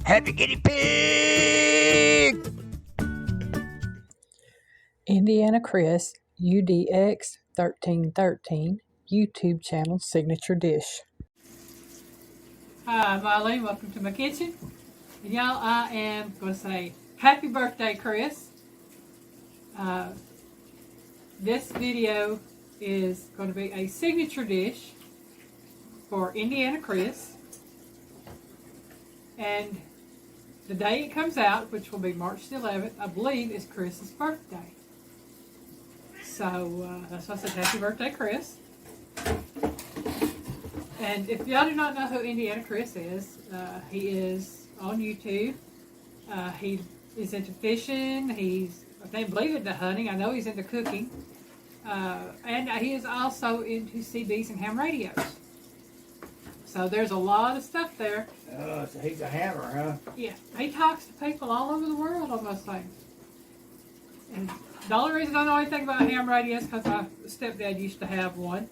Happy guinea pig! Indiana Chris, UDX 1313, YouTube channel Signature Dish. Hi, I'm Alyne. Welcome to my kitchen. And y'all, I am going to say happy birthday, Chris. This video is going to be a signature dish for Indiana Chris. And the day it comes out, which will be March the 11th, I believe is Chris's birthday. So that's why I said happy birthday, Chris. And if y'all do not know who Indiana Chris is, he is on YouTube. He is into fishing. I can't believe into hunting. I know he's into cooking. And he is also into CBs and ham radios. So there's a lot of stuff there. So he's a hammer, huh? Yeah, he talks to people all over the world on those things. And the only reason I know anything about ham radios is because my stepdad used to have one.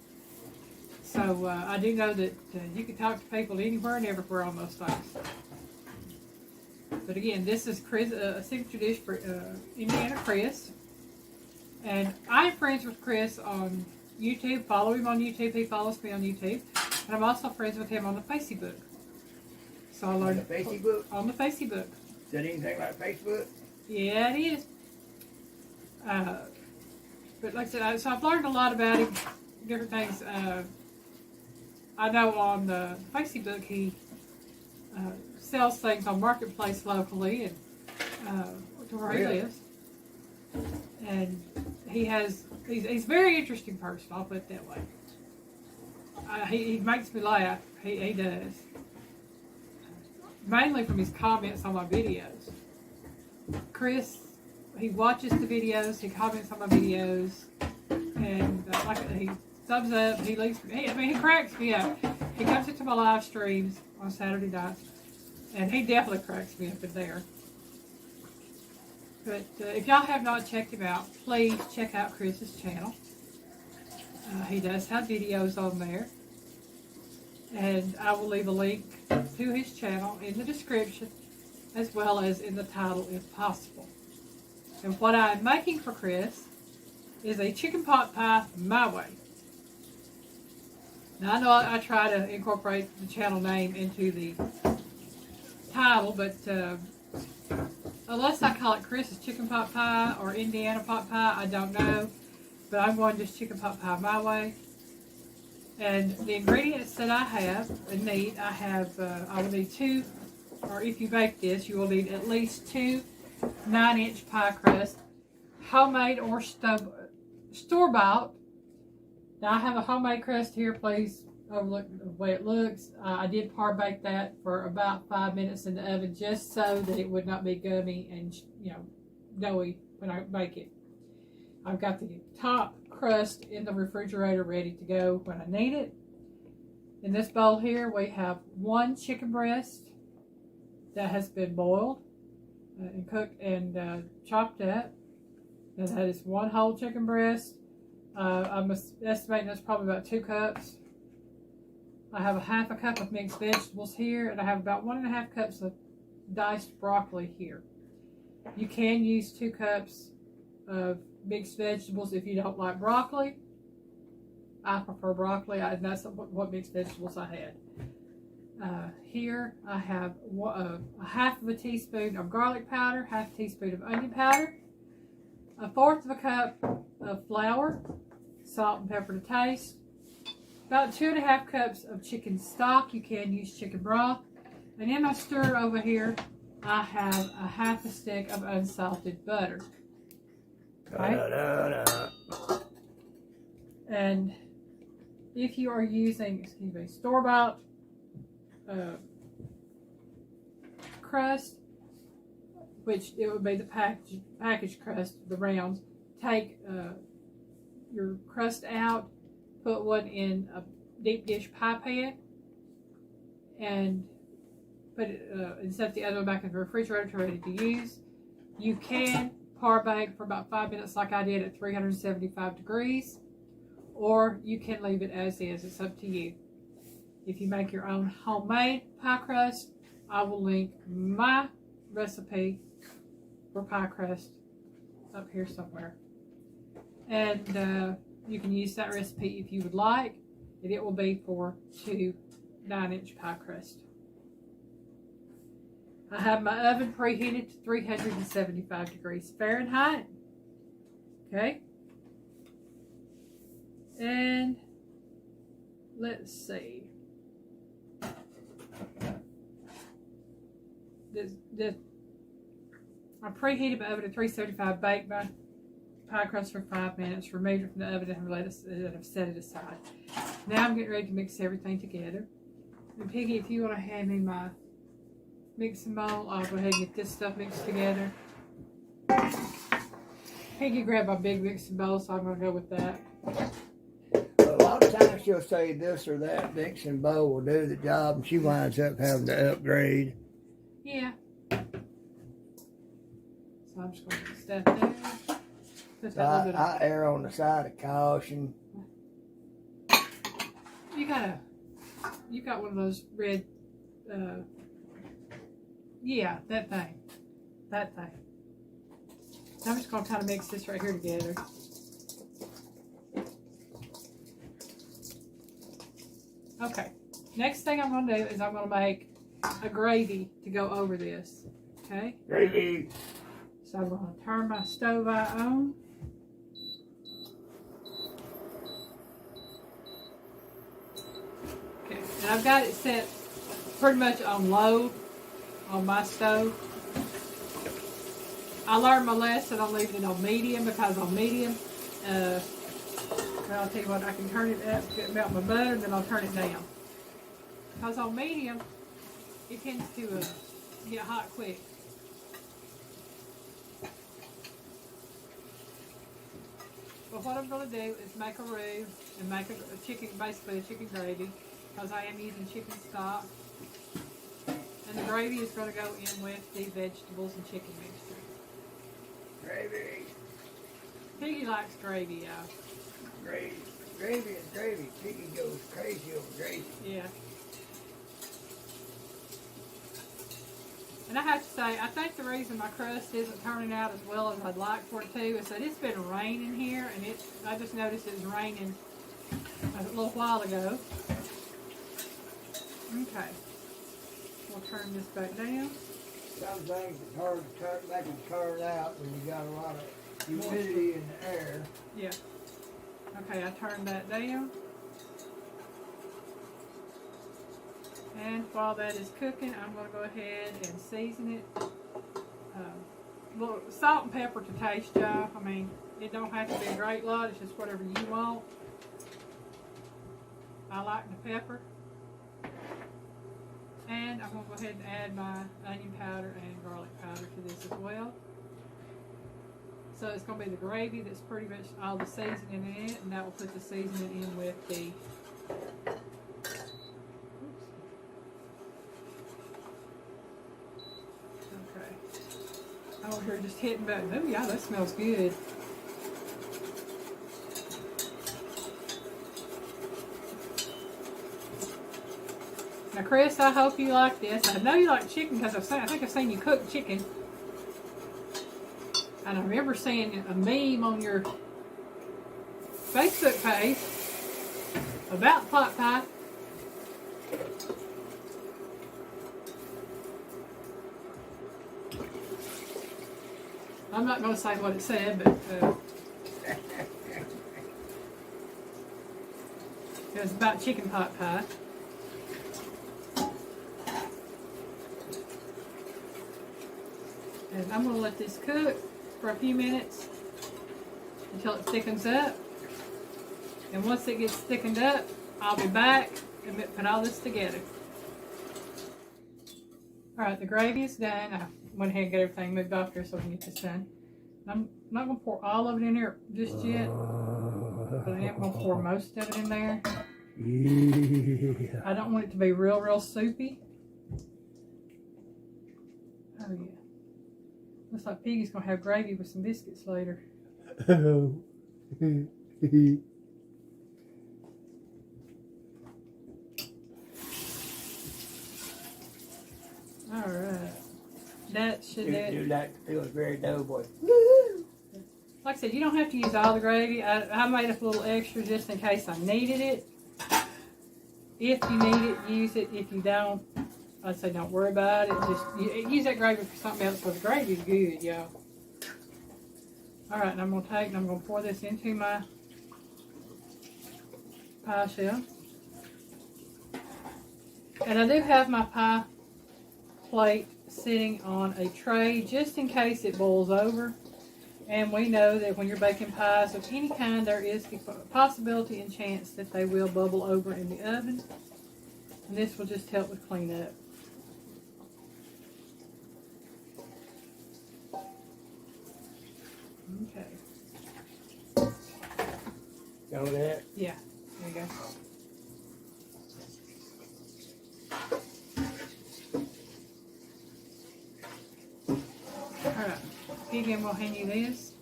So I do know that you can talk to people anywhere and everywhere on those things. But again, this is Chris, a signature dish for Indiana Chris. And I'm friends with Chris on YouTube. Follow him on YouTube. He follows me on YouTube. And I'm also friends with him on the Facebook. So I learned on the Facebook? On the Facebook. Is that anything like Facebook? Yeah, it is. But like I said, so I've learned a lot about him, different things. I know on the Facebook he sells things on Marketplace locally and to where he lives. And he's a very interesting person, I'll put it that way. He makes me laugh. He does. Mainly from his comments on my videos. Chris, he watches the videos, he comments on my videos, and he thumbs up, he leaves me. He cracks me up. He comes into my live streams on Saturday nights, and he definitely cracks me up in there. But if y'all have not checked him out, please check out Chris's channel. He does have videos on there. And I will leave a link to his channel in the description as well as in the title if possible. And what I'm making for Chris is a chicken pot pie my way. Now I know I try to incorporate the channel name into the title, but unless I call it Chris's chicken pot pie or Indiana pot pie, I don't know. But I'm going just chicken pot pie my way. And the ingredients that I have and need, I will need two, or if you bake this, you will need at least two 9-inch pie crust, homemade or store-bought. Now I have a homemade crust here. Please overlook the way it looks. I did par bake that for about 5 minutes in the oven just so that it would not be gummy and doughy when I bake it. I've got the top crust in the refrigerator ready to go when I need it. In this bowl here we have one chicken breast that has been boiled and cooked and chopped up. And that is one whole chicken breast. I'm estimating that's probably about 2 cups. I have a half a cup of mixed vegetables here, and I have about 1.5 cups of diced broccoli here. You can use 2 cups of mixed vegetables if you don't like broccoli. I prefer broccoli, and that's what mixed vegetables I had. Here I have a half of a teaspoon of garlic powder, half a teaspoon of onion powder, 1/4 of a cup of flour, salt and pepper to taste, about 2.5 cups of chicken stock. You can use chicken broth. And in my stirrer over here, I have a half a stick of unsalted butter. Right? And if you are using, store-bought crust, which it would be the package crust, the rounds, take your crust out, put one in a deep dish pie pan, and put it and set the other one back in the refrigerator ready to use. You can par bake for about 5 minutes like I did at 375 degrees, or you can leave it as is. It's up to you. If you make your own homemade pie crust, I will link my recipe for pie crust up here somewhere. And you can use that recipe if you would like, and it will be for 2 9-inch pie crust. I have my oven preheated to 375 degrees Fahrenheit. Okay. And let's see. I preheated my oven to 375, baked my pie crust for 5 minutes, removed it from the oven and I've set it aside. Now I'm getting ready to mix everything together. And Piggy, if you want to hand me my mixing bowl, I'll go ahead and get this stuff mixed together. Piggy grabbed my big mixing bowl, so I'm going to go with that. A lot of times she'll say this or that mixing bowl will do the job, and she winds up having to upgrade. Yeah. So I'm just going to put stuff there. Put So that little bit I err on the side of caution. You got one of those red, yeah, that thing. I'm just going to kind of mix this right here together. Okay, next thing I'm going to do is I'm going to make a gravy to go over this. Okay? Gravy. So I'm going to turn my stove on. Okay, and I've got it set pretty much on low on my stove. I learned my lesson on leaving it on medium, because on medium, well, I'll tell you what, I can turn it up to melt my butter, and then I'll turn it down. Because on medium, it tends to get hot quick. But what I'm going to do is make a roux and make a chicken, basically a chicken gravy, because I am using chicken stock. And the gravy is going to go in with the vegetables and chicken mixture. Gravy. Piggy likes gravy, y'all. Gravy. Gravy is gravy. Piggy goes crazy over gravy. Yeah. And I have to say, I think the reason my crust isn't turning out as well as I'd like for it to is that it's been raining here, and I just noticed it was raining a little while ago. Okay. We'll turn this back down. Some things it's hard to make them turn out when you got a lot of humidity in the air. Yeah. Okay, I turned that down. And while that is cooking, I'm going to go ahead and season it. Little salt and pepper to taste, y'all. I mean, it don't have to be a great lot. It's just whatever you want. I like the pepper. And I'm going to go ahead and add my onion powder and garlic powder to this as well. So it's going to be the gravy that's pretty much all the seasoning in it, and that will put the seasoning in with the over here just hitting buttons. Oh yeah, that smells good. Now Chris, I hope you like this. I know you like chicken because I think I've seen you cook chicken. And I remember seeing a meme on your Facebook page about pot pie. I'm not going to say what it said, but it was about chicken pot pie. And I'm going to let this cook for a few minutes until it thickens up. And once it gets thickened up, I'll be back and put all this together. Alright, the gravy is done. I went ahead and got everything moved off here so we can get this done. I'm not going to pour all of it in there just yet, but I am going to pour most of it in there. Yeah. I don't want it to be real, real soupy. Oh yeah. Looks like Piggy's going to have gravy with some biscuits later. Oh. That should do Do it. like feels very doughboy. Like I said, you don't have to use all the gravy. I made up a little extra just in case I needed it. If you need it, use it. If you don't, I'd say don't worry about it. Just use that gravy for something else because the gravy is good, y'all. All right, and I'm going to take and I'm going to pour this into my pie shell. And I do have my pie plate sitting on a tray just in case it boils over. And we know that when you're baking pies of any kind, there is the possibility and chance that they will bubble over in the oven. And this will just help with cleanup. Okay. Know that? Yeah, there you go. Alright, Vivian will hand you this.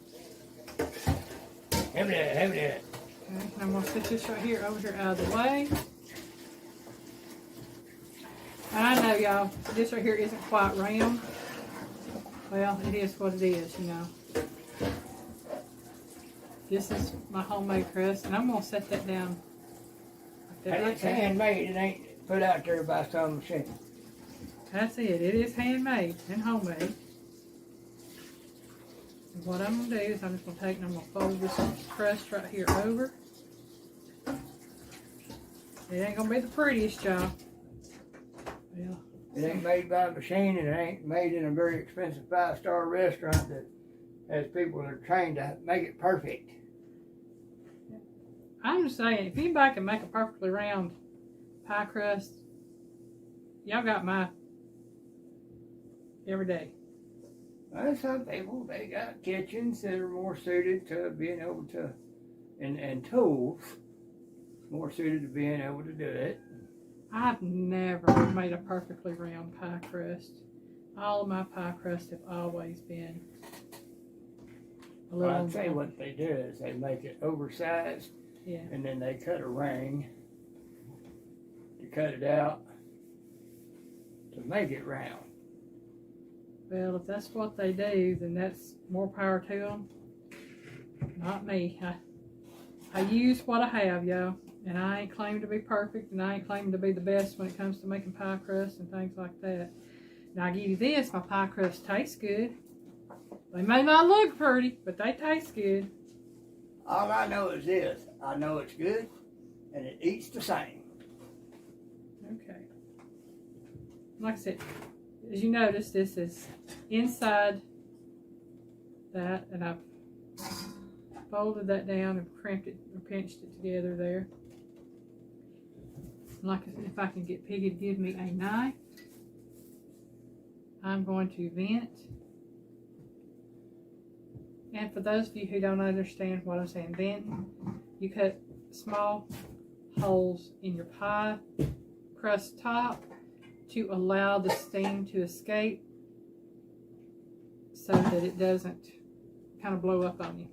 Have that, have that. Okay, and I'm going to set this right here over here out of the way. And I know, y'all, this right here isn't quite round. Well, it is what it is, you know. This is my homemade crust, and I'm going to set that down. Like that And right it's there. handmade, it ain't put out there by some machine. That's it. It is handmade and homemade. And what I'm going to do is I'm just going to take and I'm going to fold this crust right here over. It ain't going to be the prettiest, y'all. Well, It ain't made by a machine, and it ain't made in a very expensive 5-star restaurant that has people that are trained to make it perfect. I'm just saying, if anybody can make a perfectly round pie crust, y'all got my every day. Well, some people, they got kitchens that are more suited to being able to, and tools more suited to being able to do it. I've never made a perfectly round pie crust. All of my pie crusts have always been a little. Well, I'd say what they do is they make it oversized, Yeah. and then they cut a ring to cut it out to make it round. Well, if that's what they do, then that's more power to them. Not me. I use what I have, y'all. And I ain't claiming to be perfect, and I ain't claiming to be the best when it comes to making pie crust and things like that. Now, I give you this, my pie crust tastes good. They may not look pretty, but they taste good. All I know is this. I know it's good, and it eats the same. Okay. Like I said, as you notice, this is inside that, and I've folded that down and crimped it, or pinched it together there. Like I said, if I can get Piggy to give me a knife, I'm going to vent. And for those of you who don't understand what I'm saying, venting, you cut small holes in your pie crust top to allow the steam to escape so that it doesn't kind of blow up on you.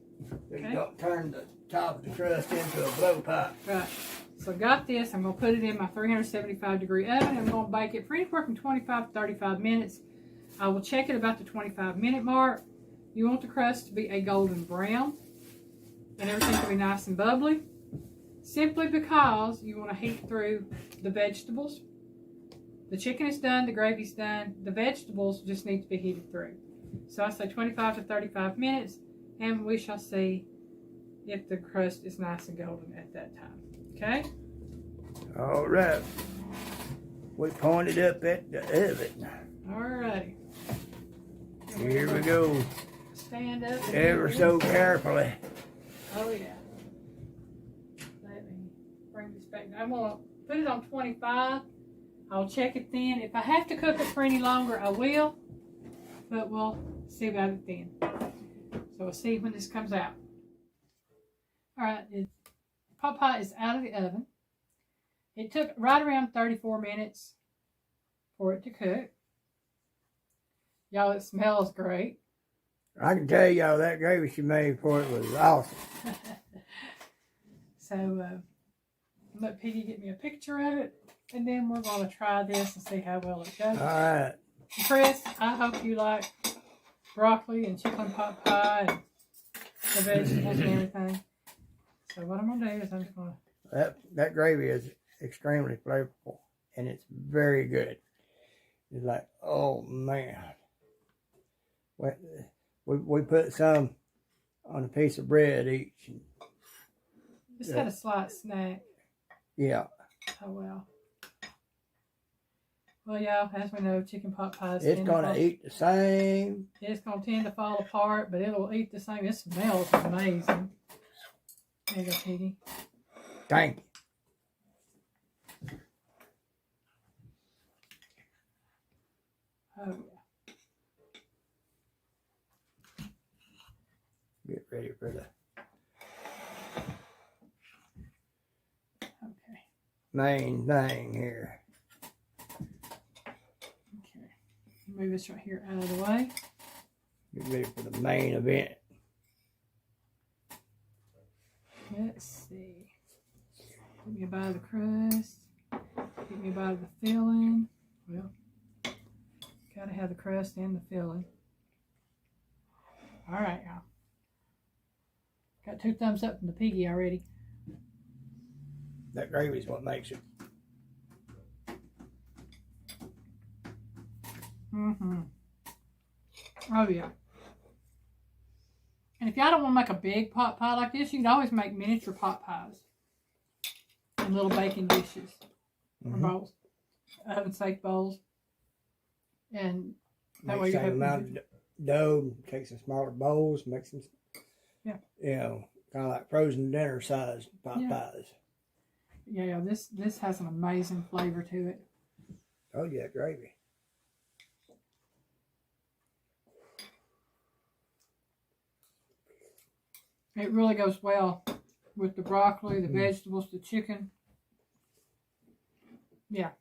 So Okay. you don't turn the top of the crust into a blowpipe. Right. So I got this. I'm going to put it in my 375 degree oven. I'm going to bake it for anywhere from 25 to 35 minutes. I will check it about the 25-minute mark. You want the crust to be a golden brown and everything to be nice and bubbly. Simply because you want to heat through the vegetables. The chicken is done. The gravy's done. The vegetables just need to be heated through. So I say 25 to 35 minutes, and we shall see if the crust is nice and golden at that time. Okay? All right. We pointed up at the oven. Alrighty. Here we go. Stand up. and Ever do so this. carefully. Oh, yeah. Let me bring this back. I'm going to put it on 25. I'll check it then. If I have to cook it for any longer, I will. But we'll see about it then. So we'll see when this comes out. Alright, pot pie is out of the oven. It took right around 34 minutes for it to cook. Y'all, it smells great. I can tell y'all that gravy she made for it was awesome. So, let Piggy get me a picture of it, and then we're going to try this and see how well it goes. All right. Chris, I hope you like broccoli and chicken pot pie and the vegetables and everything. So what I'm gonna do is I'm just gonna. That gravy is extremely flavorful, and it's very good. It's like, oh man. We put some on a piece of bread each. Just had a slight snack. Yeah. Oh well. Well, y'all, as we know, chicken pot pies. It's gonna eat the same. It's gonna tend to fall apart, but it'll eat the same. It smells amazing. There you go, Piggy. Thank you. Oh yeah. Get ready for the Okay. main thing here. Okay. Move this right here out of the way. Get ready for the main event. Let's see. Get me a bite of the crust. Get me a bite of the filling. Well, gotta have the crust and the filling. All right, y'all. Got 2 thumbs up from the Piggy already. That gravy is what makes it. Mm-hmm. Oh, yeah. And if y'all don't want to make a big pot pie like this, you can always make miniature pot pies in little baking dishes or bowls, oven-safe bowls. And that way Make you same amount of dough, take some smaller bowls, make some, you know, kind of like frozen dinner size pot pies. Yeah, this has an amazing flavor to it. Oh yeah, gravy. It really goes well with the broccoli, the vegetables, the chicken. Yeah.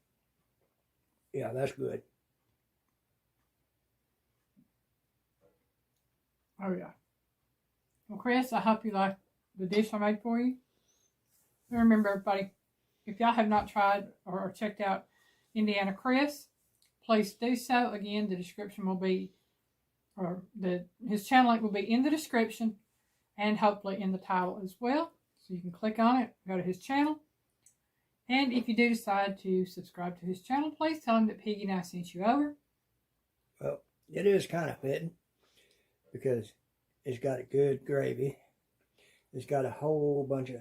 Yeah, that's good. Oh, yeah. Well, Chris, I hope you like the dish I made for you. And remember, everybody, if y'all have not tried or checked out Indiana Chris, please do so. Again, the description will be, or his channel link will be in the description and hopefully in the title as well. So you can click on it, go to his channel. And if you do decide to subscribe to his channel, please tell him that Piggy and I sent you over. Well, it is kind of fitting because it's got a good gravy. It's got a whole bunch of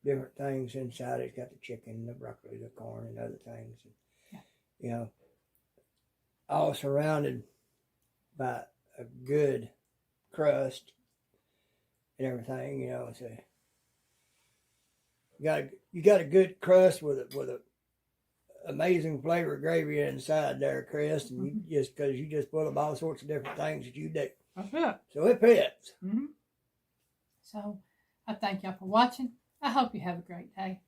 different things inside. It's got the chicken, the broccoli, the corn, and other things. And, you know, all surrounded by a good crust and everything. You know, so you got a good crust with a amazing flavor gravy inside there, Chris, and you just full of all sorts of different things that you do. That's it. So it fits. So I thank y'all for watching. I hope you have a great day.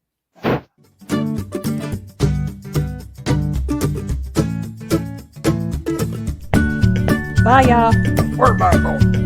Bye, y'all. We're back on.